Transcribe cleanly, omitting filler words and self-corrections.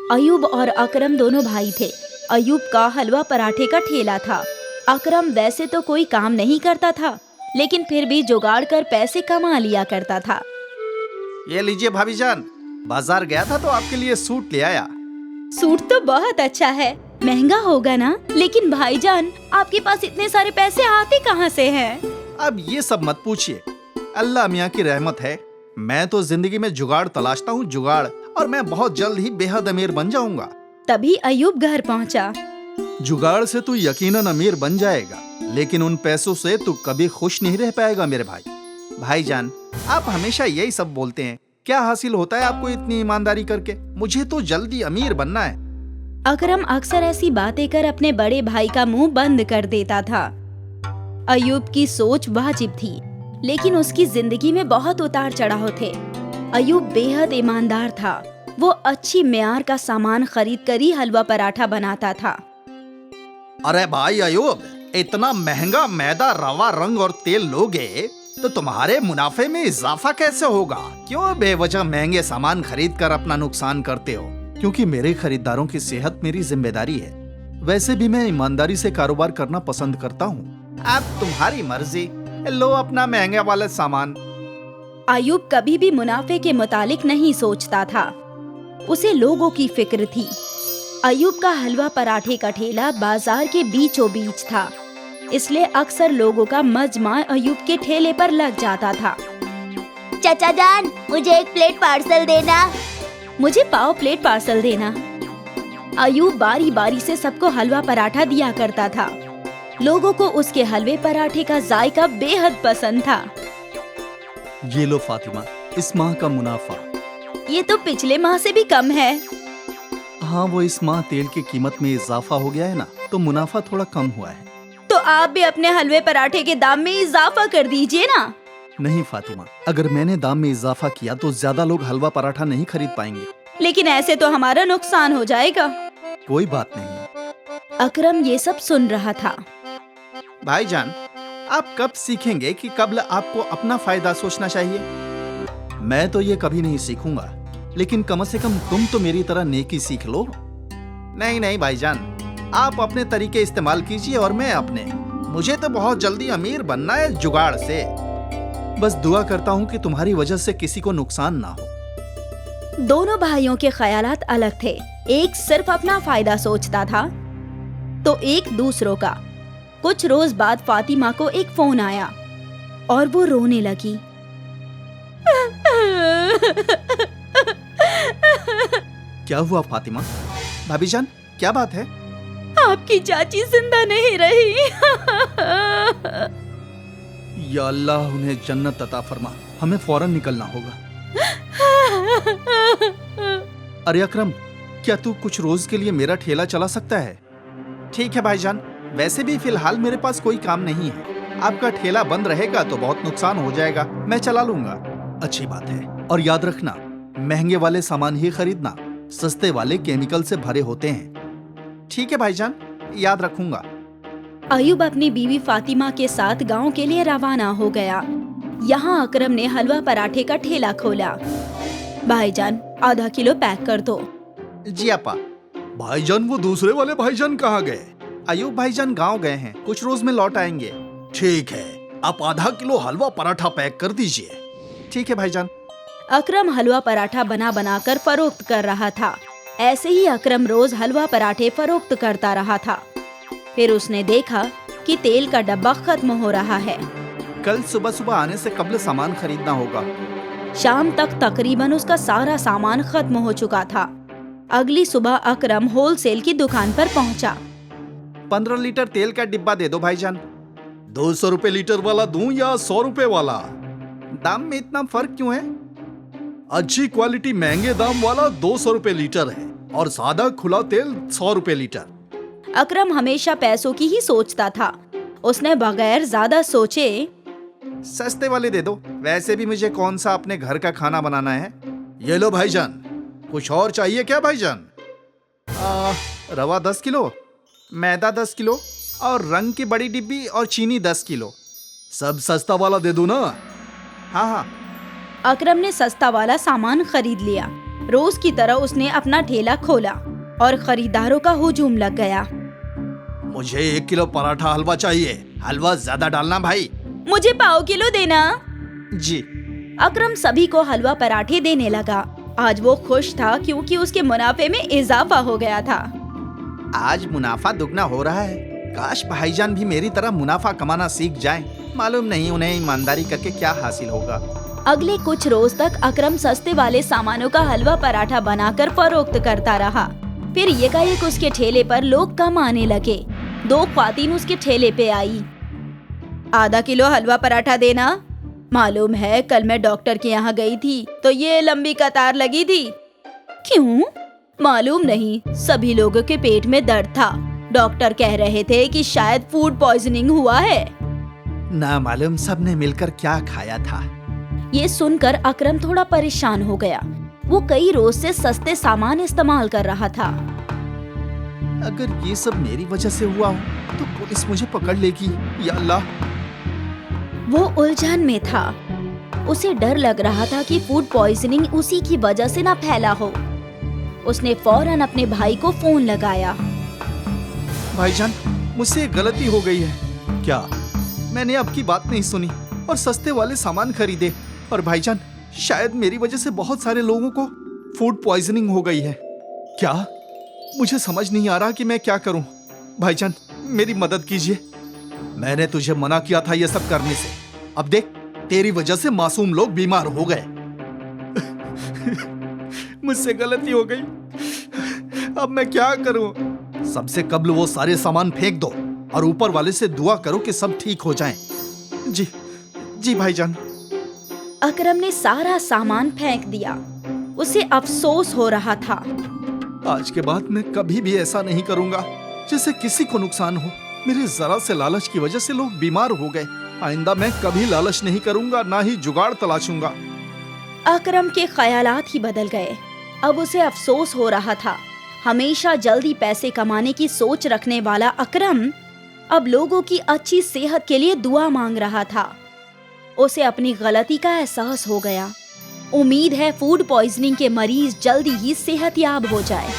अयूब और अकरम दोनों भाई थे। अयूब का हलवा पराठे का ठेला था। अकरम वैसे तो कोई काम नहीं करता था, लेकिन फिर भी जुगाड़ कर पैसे कमा लिया करता था। ये लीजिए भाभी जान, बाजार गया था तो आपके लिए सूट ले आया। सूट तो बहुत अच्छा है, महंगा होगा ना? लेकिन भाईजान, आपके पास इतने सारे पैसे आते कहाँ से हैं? अब ये सब मत पूछिए, अल्लाह मियाँ की रहमत है। मैं तो जिंदगी में जुगाड़ तलाशता हूँ, जुगाड़, और मैं बहुत जल्द ही बेहद अमीर बन जाऊंगा। तभी अयूब घर पहुँचा। जुगाड़ से तू यकीनन अमीर बन जाएगा, लेकिन उन पैसों से तू कभी खुश नहीं रह पाएगा मेरे भाई। भाईजान, आप हमेशा यही सब बोलते हैं, क्या हासिल होता है आपको इतनी ईमानदारी करके? मुझे तो जल्दी अमीर बनना है। अकरम अक्सर ऐसी बातें कर अपने बड़े भाई का मुंह बंद कर देता था। अयूब की सोच वाजिब थी, लेकिन उसकी जिंदगी में बहुत उतार चढ़ाव थे। अयूब बेहद ईमानदार था। वो अच्छी मेयार का सामान खरीद कर ही हलवा पराठा बनाता था। अरे भाई अयूब, इतना महंगा मैदा, रवा, रंग और तेल लोगे तो तुम्हारे मुनाफे में इजाफा कैसे होगा? क्यों बेवजह महंगे सामान खरीद कर अपना नुकसान करते हो? क्योंकि मेरे खरीदारों की सेहत मेरी जिम्मेदारी है। वैसे भी मैं ईमानदारी से कारोबार करना पसंद करता हूँ। अब तुम्हारी मर्जी, लो अपना महंगा वाला सामान। अयूब कभी भी मुनाफे के मुतालिक नहीं सोचता था, उसे लोगों की फिक्र थी। अयूब का हलवा पराठे का ठेला बाजार के बीचों बीच था, इसलिए अक्सर लोगों का मजमा अयूब के ठेले पर लग जाता था। चाचा जान, मुझे एक प्लेट पार्सल देना। मुझे पाव प्लेट पार्सल देना। अयूब बारी बारी से सबको हलवा पराठा दिया करता था। लोगों को उसके हलवे पराठे का जायका बेहद पसंद था। ये लो फातिमा, इस माह का मुनाफा। ये तो पिछले माह से भी कम है। हाँ, वो इस माह तेल की कीमत में इजाफा हो गया है ना, तो मुनाफा थोड़ा कम हुआ है। तो आप भी अपने हलवे पराठे के दाम में इजाफा कर दीजिए ना। नहीं फातिमा, अगर मैंने दाम में इजाफा किया तो ज्यादा लोग हलवा पराठा नहीं खरीद पाएंगे। लेकिन ऐसे तो हमारा नुकसान हो जाएगा। कोई बात नहीं। अकरम ये सब सुन रहा था। भाईजान, आप कब सीखेंगे कि कब आपको अपना फायदा सोचना चाहिए? मैं तो ये कभी नहीं सीखूंगा, लेकिन कम से कम तुम तो मेरी तरह नेकी सीख लो। नहीं नहीं भाईजान, आप अपने तरीके इस्तेमाल कीजिए और मैं अपने। मुझे तो बहुत जल्दी अमीर बनना है जुगाड़ से। बस दुआ करता हूँ कि तुम्हारी वजह से किसी को नुकसान ना हो। दोनों भाइयों के ख्यालात अलग थे। एक सिर्फ अपना फायदा सोचता था, तो एक दूसरों का। कुछ रोज बाद फातिमा को एक फोन आया और वो रोने लगी। क्या हुआ फातिमा? भाभीजान, क्या बात है? आपकी चाची जिंदा नहीं रही। या अल्लाह, उन्हें जन्नत अता फरमा। हमें फौरन निकलना होगा। अरे अकरम, क्या तू कुछ रोज के लिए मेरा ठेला चला सकता है? ठीक है भाईजान, वैसे भी फिलहाल मेरे पास कोई काम नहीं है। आपका ठेला बंद रहेगा तो बहुत नुकसान हो जाएगा, मैं चला लूंगा। अच्छी बात है, और याद रखना, महंगे वाले सामान ही खरीदना, सस्ते वाले केमिकल से भरे होते हैं। ठीक है भाईजान, याद रखूंगा। अयूब अपनी बीवी फातिमा के साथ गांव के लिए रवाना हो गया। यहाँ अकरम ने हलवा पराठे का ठेला खोला। भाईजान, आधा किलो पैक कर दो। जी आपा। भाईजान, वो दूसरे वाले भाईजान कहाँ गए? अयूब भाईजान गांव गए हैं, कुछ रोज में लौट आएंगे। ठीक है, आप आधा किलो हलवा पराठा पैक कर दीजिए। ठीक है भाईजान। अकरम हलवा पराठा बना बना कर फरोख्त कर रहा था। ऐसे ही अकरम रोज हलवा पराठे फरोख्त करता रहा था। फिर उसने देखा कि तेल का डब्बा खत्म हो रहा है। कल सुबह सुबह आने से कब्ल सामान खरीदना होगा। शाम तक तकरीबन उसका सारा सामान खत्म हो चुका था। अगली सुबह अकरम होलसेल की दुकान पर पहुंचा। 15 लीटर तेल का डिब्बा दे दो भाईजान। 200 रुपए लीटर वाला दूं या 100 रुपए वाला? दाम में इतना फर्क क्यों है? अच्छी क्वालिटी महंगे दाम वाला 200 रुपए लीटर है और सादा खुला तेल 100 रुपए लीटर। अकरम हमेशा पैसों की ही सोचता था। उसने बगैर ज्यादा सोचे सस्ते वाले दे दो, वैसे भी मुझे कौन सा अपने घर का खाना बनाना है। ये लो भाईजान। कुछ और चाहिए क्या भाईजान? रवा 10 किलो, मैदा 10 किलो और रंग की बड़ी डिब्बी और चीनी 10 किलो। सब सस्ता वाला दे दूं ना? हाँ हाँ। अकरम ने सस्ता वाला सामान खरीद लिया। रोज की तरह उसने अपना ठेला खोला और खरीदारों का हुजूम लग गया। मुझे 1 किलो पराठा हलवा चाहिए, हलवा ज्यादा डालना भाई। मुझे पाव किलो देना। जी। अकरम सभी को हलवा पराठे देने लगा। आज वो खुश था क्योंकि उसके मुनाफे में इजाफा हो गया था। आज मुनाफा दुगना हो रहा है। काश भाईजान भी मेरी तरह मुनाफा कमाना सीख जाएं। मालूम नहीं उन्हें ईमानदारी करके क्या हासिल होगा। अगले कुछ रोज तक अकरम सस्ते वाले सामानों का हलवा पराठा बनाकर फरोख्त करता रहा। फिर एकाएक उसके ठेले पर लोग कम आने लगे। 2 ख्वातीन उसके ठेले पे आई। आधा किलो हलवा पराठा देना। मालूम है कल मैं डॉक्टर के यहाँ गई थी तो ये लंबी कतार लगी थी। क्यों? मालूम नहीं, सभी लोगों के पेट में दर्द था। डॉक्टर कह रहे थे कि शायद फूड पॉइजनिंग हुआ है। ना मालूम सबने मिलकर क्या खाया था। ये सुनकर अकरम थोड़ा परेशान हो गया। वो कई रोज से सस्ते सामान इस्तेमाल कर रहा था। अगर ये सब मेरी वजह से हुआ हो तो पुलिस मुझे पकड़ लेगी। या अल्लाह। वो उलझन में था। उसे डर लग रहा था कि फूड पॉइजनिंग उसी की वजह से ना फैला हो। उसने फौरन अपने भाई को फोन लगाया। भाईजान, मुझसे एक गलती हो गई है। क्या? मैंने आपकी बात नहीं सुनी और सस्ते वाले सामान खरीदे। और भाईजान, शायद मेरी वजह से बहुत सारे लोगों को फूड पॉइजनिंग हो गई है। क्या? मुझे समझ नहीं आ रहा कि मैं क्या करूं। भाईजान, मेरी मदद कीजिए। मैंने तुझे मना किया था ये सब करने से। अब देख, तेरी वजह से मासूम लोग बीमार हो गए। मुझसे गलती हो गई। अब मैं क्या करूं? सबसे कब्ल वो सारे सामान फेंक दो और ऊपर वाले से दुआ करो कि सब ठीक हो जाएं। जी जी भाईजान। अकरम ने सारा सामान फेंक दिया। उसे अफसोस हो रहा था। आज के बाद मैं कभी भी ऐसा नहीं करूंगा जिससे किसी को नुकसान हो। मेरे जरा से लालच की वजह से लोग बीमार हो गए। आइंदा मैं कभी लालच नहीं करूंगा, ना ही जुगाड़ तलाशूंगा। अकरम के ख्यालात ही बदल गए। अब उसे अफसोस हो रहा था। हमेशा जल्दी पैसे कमाने की सोच रखने वाला अकरम अब लोगों की अच्छी सेहत के लिए दुआ मांग रहा था। उसे अपनी गलती का एहसास हो गया। उम्मीद है फूड पॉइजनिंग के मरीज जल्दी ही सेहतयाब हो जाए।